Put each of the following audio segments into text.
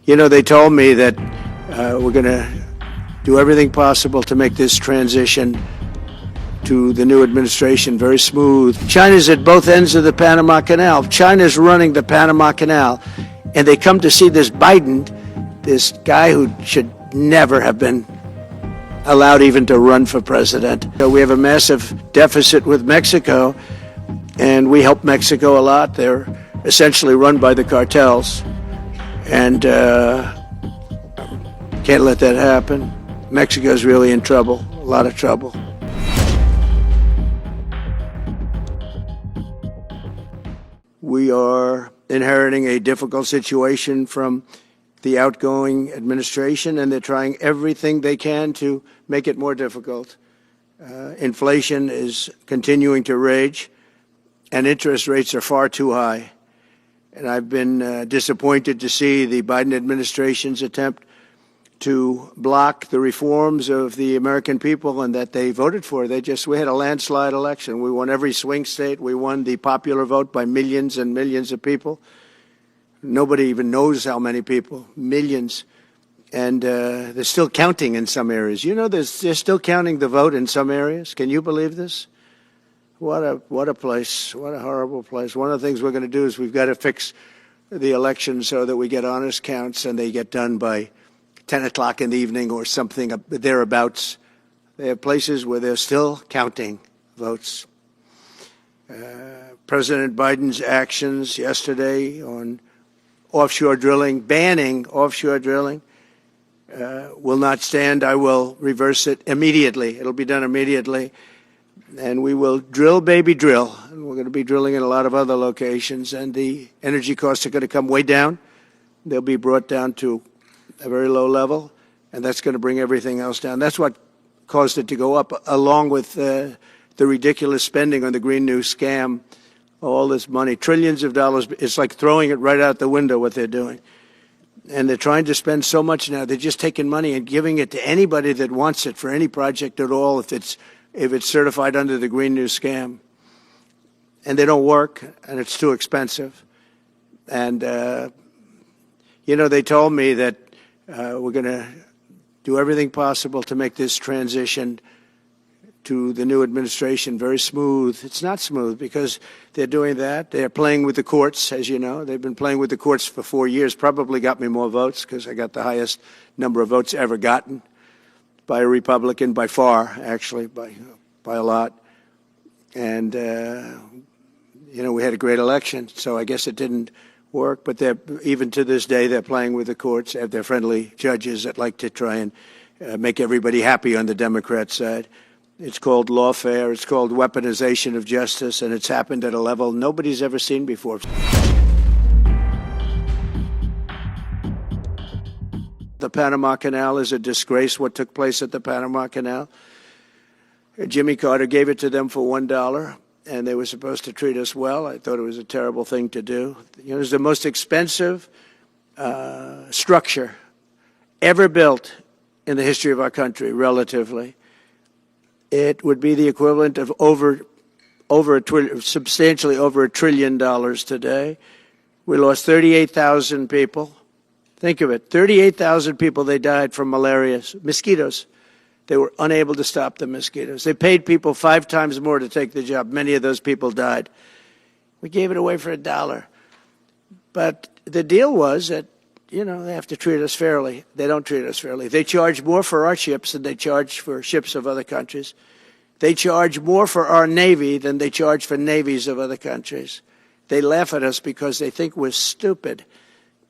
You know, they told me that we're going to do everything possible to make this transition to the new administration very smooth. China's at both ends of the Panama Canal. China's running the Panama Canal. And they come to see this Biden, this guy who should never have been allowed even to run for president. So we have a massive deficit with Mexico, and we help Mexico a lot. They're essentially run by the cartels. And can't let that happen. Mexico's really in trouble, a lot of trouble. We are inheriting a difficult situation from the outgoing administration, and they're trying everything they can to make it more difficult. Inflation is continuing to rage, and interest rates are far too high. And I've been disappointed to see the Biden administration's attempt to block the reforms of the American people and that they voted for. We had a landslide election. We won every swing state. We won the popular vote by millions and millions of people. Nobody even knows how many people, millions. And they're still counting in some areas. You know, they're still counting the vote in some areas. Can you believe this? What a place. What a horrible place. One of the things we're going to do is we've got to fix the election so that we get honest counts and they get done by 10 o'clock in the evening or something thereabouts. They have places where they're still counting votes. President Biden's actions yesterday on offshore drilling, banning offshore drilling, will not stand. I will reverse it immediately. It'll be done immediately. And we will drill, baby, drill. And we're going to be drilling in a lot of other locations. And the energy costs are going to come way down. They'll be brought down to a very low level. And that's going to bring everything else down. That's what caused it to go up, along with the ridiculous spending on the Green New scam. All this money, trillions of dollars. It's like throwing it right out the window, what they're doing. And they're trying to spend so much now. They're just taking money and giving it to anybody that wants it for any project at all, if it's certified under the Green New scam. And they don't work, and it's too expensive. And, you know, they told me that we're going to do everything possible to make this transition to the new administration very smooth. It's not smooth because they're doing that. They're playing with the courts, as you know. They've been playing with the courts for 4 years, probably got me more votes because I got the highest number of votes ever gotten by a Republican, by far, actually, by a lot. And, you know, we had a great election, so I guess it didn't work. But even to this day, they're playing with the courts. They have their friendly judges that like to try and make everybody happy on the Democrat side. It's called lawfare. It's called weaponization of justice, and it's happened at a level nobody's ever seen before. The Panama Canal is a disgrace, what took place at the Panama Canal. Jimmy Carter gave it to them for $1, and they were supposed to treat us well. I thought it was a terrible thing to do. You know, it's the most expensive structure ever built in the history of our country, relatively. It would be the equivalent of substantially over $1 trillion today. We lost 38,000 people. Think of it, 38,000 people, they died from malaria, mosquitoes. They were unable to stop the mosquitoes. They paid people 5 times more to take the job. Many of those people died. We gave it away for $1. But the deal was that, you know, they have to treat us fairly. They don't treat us fairly. They charge more for our ships than they charge for ships of other countries. They charge more for our Navy than they charge for navies of other countries. They laugh at us because they think we're stupid,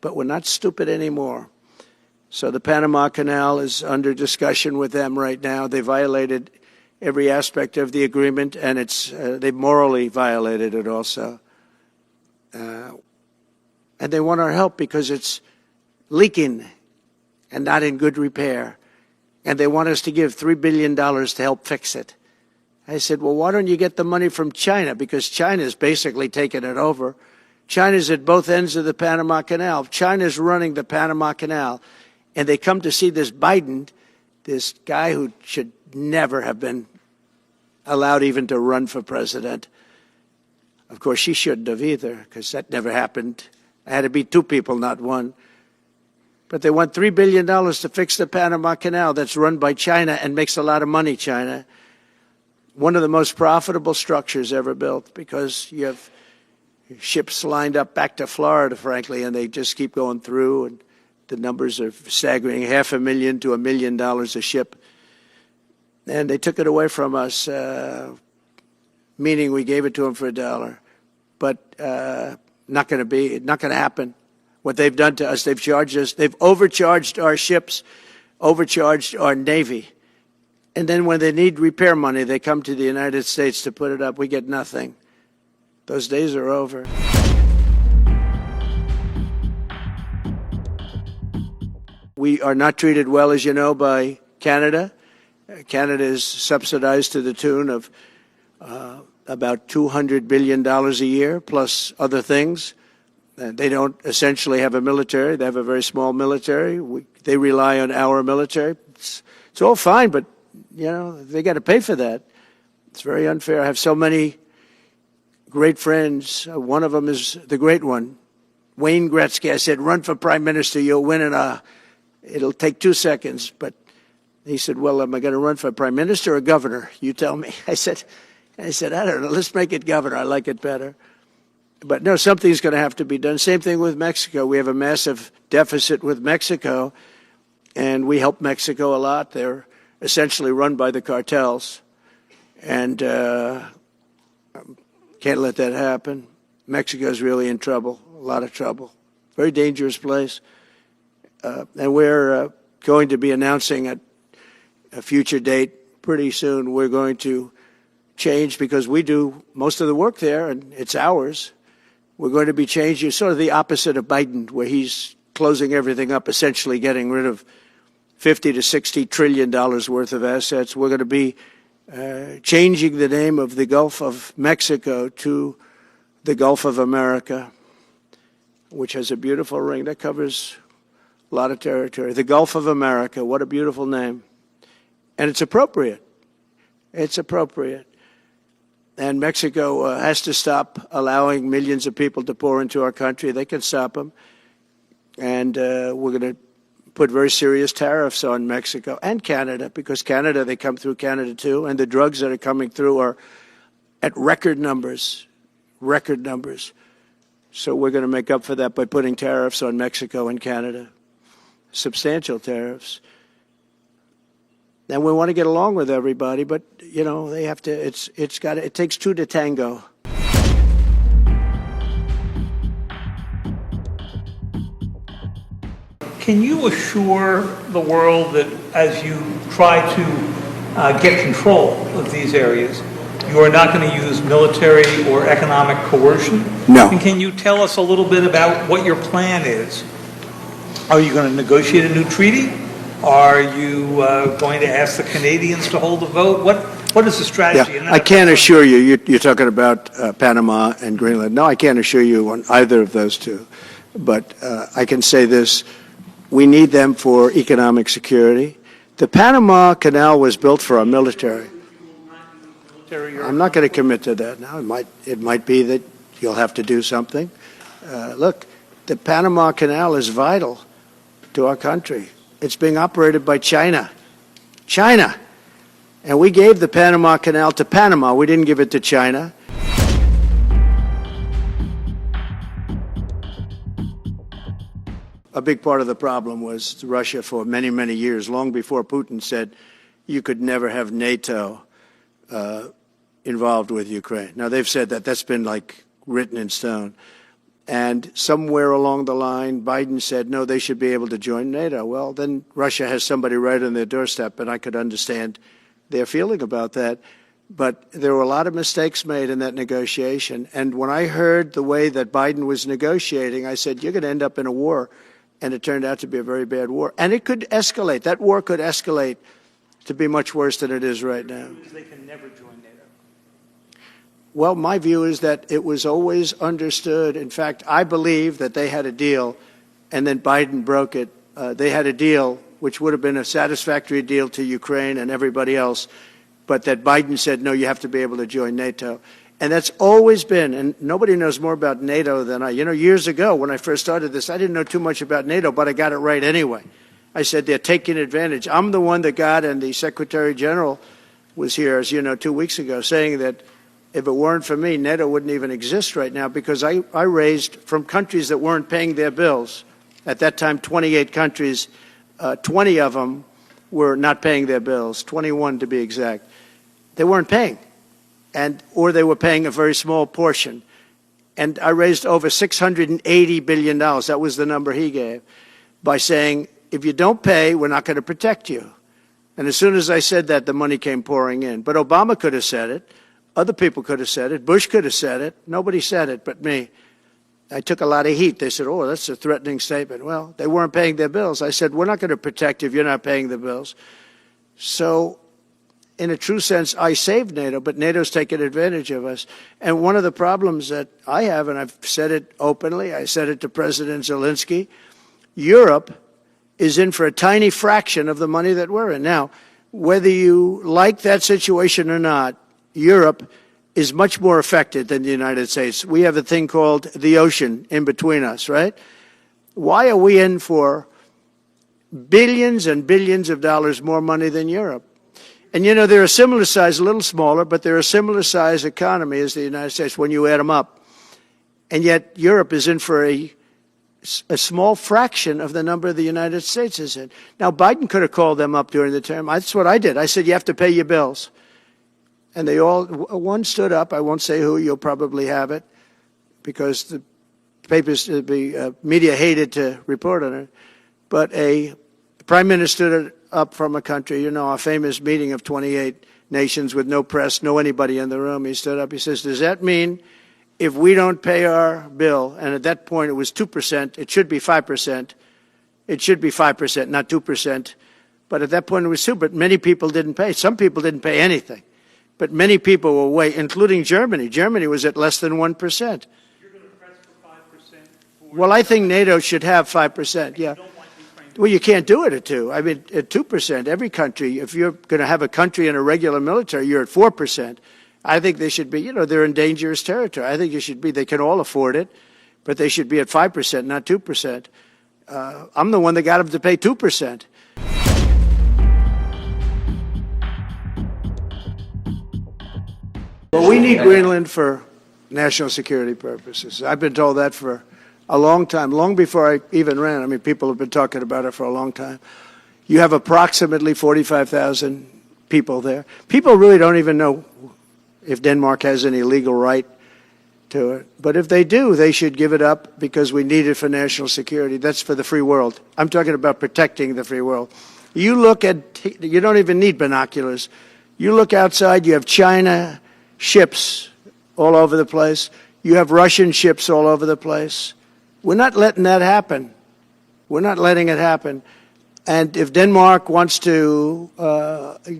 but we're not stupid anymore. So the Panama Canal is under discussion with them right now. They violated every aspect of the agreement, and they morally violated it also. And they want our help because it's leaking and not in good repair. And they want us to give $3 billion to help fix it. I said, well, why don't you get the money from China? Because China's basically taken it over. China's at both ends of the Panama Canal. China's running the Panama Canal. And they come to see this Biden, this guy who should never have been allowed even to run for president. Of course, she shouldn't have either, because that never happened. I had to beat 2 people, not 1. But they want $3 billion to fix the Panama Canal that's run by China and makes a lot of money, China. One of the most profitable structures ever built, because you have ships lined up back to Florida, frankly, and they just keep going through, and the numbers are staggering, $500,000 to $1 million a ship. And they took it away from us, meaning we gave it to them for $1. But not going to happen. What they've done to us, they've charged us, they've overcharged our ships, overcharged our Navy. And then when they need repair money, they come to the United States to put it up. We get nothing. Those days are over. We are not treated well, as you know, by Canada. Canada is subsidized to the tune of about $200 billion a year, plus other things. They don't essentially have a military. They have a very small military. They rely on our military. It's all fine, but, you know, they got to pay for that. It's very unfair. I have so many great friends. One of them is the great one, Wayne Gretzky. I said, run for prime minister. You'll win it'll take 2 seconds. But he said, well, am I going to run for prime minister or governor? You tell me. I said, I don't know. Let's make it governor. I like it better. But no, something's going to have to be done. Same thing with Mexico. We have a massive deficit with Mexico, and we help Mexico a lot. They're essentially run by the cartels, and can't let that happen. Mexico's really in trouble, a lot of trouble. Very dangerous place. And we're going to be announcing at a future date pretty soon. We're going to change, because we do most of the work there, and it's ours. We're going to be changing, sort of the opposite of Biden, where he's closing everything up, essentially getting rid of $50 to $60 trillion worth of assets. We're going to be changing the name of the Gulf of Mexico to the Gulf of America, which has a beautiful ring that covers a lot of territory. The Gulf of America, what a beautiful name. And it's appropriate. It's appropriate. And Mexico has to stop allowing millions of people to pour into our country. They can stop them. And we're going to put very serious tariffs on Mexico and Canada, because Canada, they come through Canada too. And the drugs that are coming through are at record numbers, record numbers. So we're going to make up for that by putting tariffs on Mexico and Canada, substantial tariffs. And we want to get along with everybody, but, you know, they have to, it takes two to tango. Can you assure the world that as you try to get control of these areas, you are not going to use military or economic coercion? No. And can you tell us a little bit about what your plan is? Are you going to negotiate a new treaty? Are you going to ask the Canadians to hold a vote? What is the strategy? Yeah, I can't assure you, you're talking about Panama and Greenland. No, I can't assure you on either of those two. But I can say this, we need them for economic security. The Panama Canal was built for our military. I'm not going to commit to that now. It might be that you'll have to do something. Look, the Panama Canal is vital to our country. It's being operated by China. China. And we gave the Panama Canal to Panama. We didn't give it to China. A big part of the problem was Russia for many, many years, long before Putin said you could never have NATO involved with Ukraine. Now, they've said that. That's been like written in stone. And somewhere along the line, Biden said, no, they should be able to join NATO. Well, then Russia has somebody right on their doorstep, and I could understand their feeling about that. But there were a lot of mistakes made in that negotiation. And when I heard the way that Biden was negotiating, I said, you're going to end up in a war. And it turned out to be a very bad war. And it could escalate. That war could escalate to be much worse than it is right now. They can never join NATO. Well, my view is that it was always understood. In fact, I believe that they had a deal, and then Biden broke it. They had a deal which would have been a satisfactory deal to Ukraine and everybody else, but that Biden said, no, you have to be able to join NATO. And that's always been, and nobody knows more about NATO than I. You know, years ago when I first started this, I didn't know too much about NATO, but I got it right anyway. I said they're taking advantage. I'm the one that got, and the Secretary General was here, as you know, 2 weeks ago, saying that if it weren't for me, NATO wouldn't even exist right now, because I raised from countries that weren't paying their bills. At that time, 28 countries, 20 of them were not paying their bills, 21 to be exact. They weren't paying, or they were paying a very small portion. And I raised over $680 billion. That was the number he gave, by saying, if you don't pay, we're not going to protect you. And as soon as I said that, the money came pouring in. But Obama could have said it. Other people could have said it. Bush could have said it. Nobody said it but me. I took a lot of heat. They said, oh, that's a threatening statement. Well, they weren't paying their bills. I said, we're not going to protect you if you're not paying the bills. So in a true sense, I saved NATO, but NATO's taken advantage of us. And one of the problems that I have, and I've said it openly, I said it to President Zelensky, Europe is in for a tiny fraction of the money that we're in. Now, whether you like that situation or not, Europe is much more affected than the United States. We have a thing called the ocean in between us, right? Why are we in for billions and billions of dollars more money than Europe? And, you know, they're a similar size, a little smaller, but they're a similar size economy as the United States when you add them up. And yet Europe is in for a small fraction of the number the United States is in. Now, Biden could have called them up during the term. That's what I did. I said, you have to pay your bills. And they all, one stood up. I won't say who. You'll probably have it, because the papers, the media hated to report on it. But a prime minister stood up from a country, you know, a famous meeting of 28 nations with no press, no anybody in the room. He stood up. He says, does that mean if we don't pay our bill, and at that point it was 2%, it should be 5%. It should be 5%, not 2%. But at that point it was 2%. But many people didn't pay. Some people didn't pay anything. But many people were way, including Germany. Germany was at less than 1%. You're going to press for 5%? Well, I think NATO should have 5%, yeah. Well, you can't do it at 2%. I mean, at 2%, every country, if you're going to have a country in a regular military, you're at 4%. I think they should be, you know, they're in dangerous territory. I think it should be, they can all afford it, but they should be at 5%, not 2%. I'm the one that got them to pay 2%. Well, we need Greenland for national security purposes. I've been told that for a long time, long before I even ran. I mean, people have been talking about it for a long time. You have approximately 45,000 people there. People really don't even know if Denmark has any legal right to it. But if they do, they should give it up, because we need it for national security. That's for the free world. I'm talking about protecting the free world. You look at, you don't even need binoculars. You look outside, you have China ships all over the place. You have Russian ships all over the place. We're not letting that happen. We're not letting it happen. And if Denmark wants to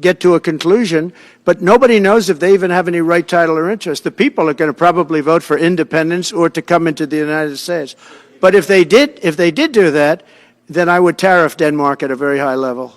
get to a conclusion, but nobody knows if they even have any right, title, or interest. The people are going to probably vote for independence or to come into the United States. But if they did do that, then I would tariff Denmark at a very high level.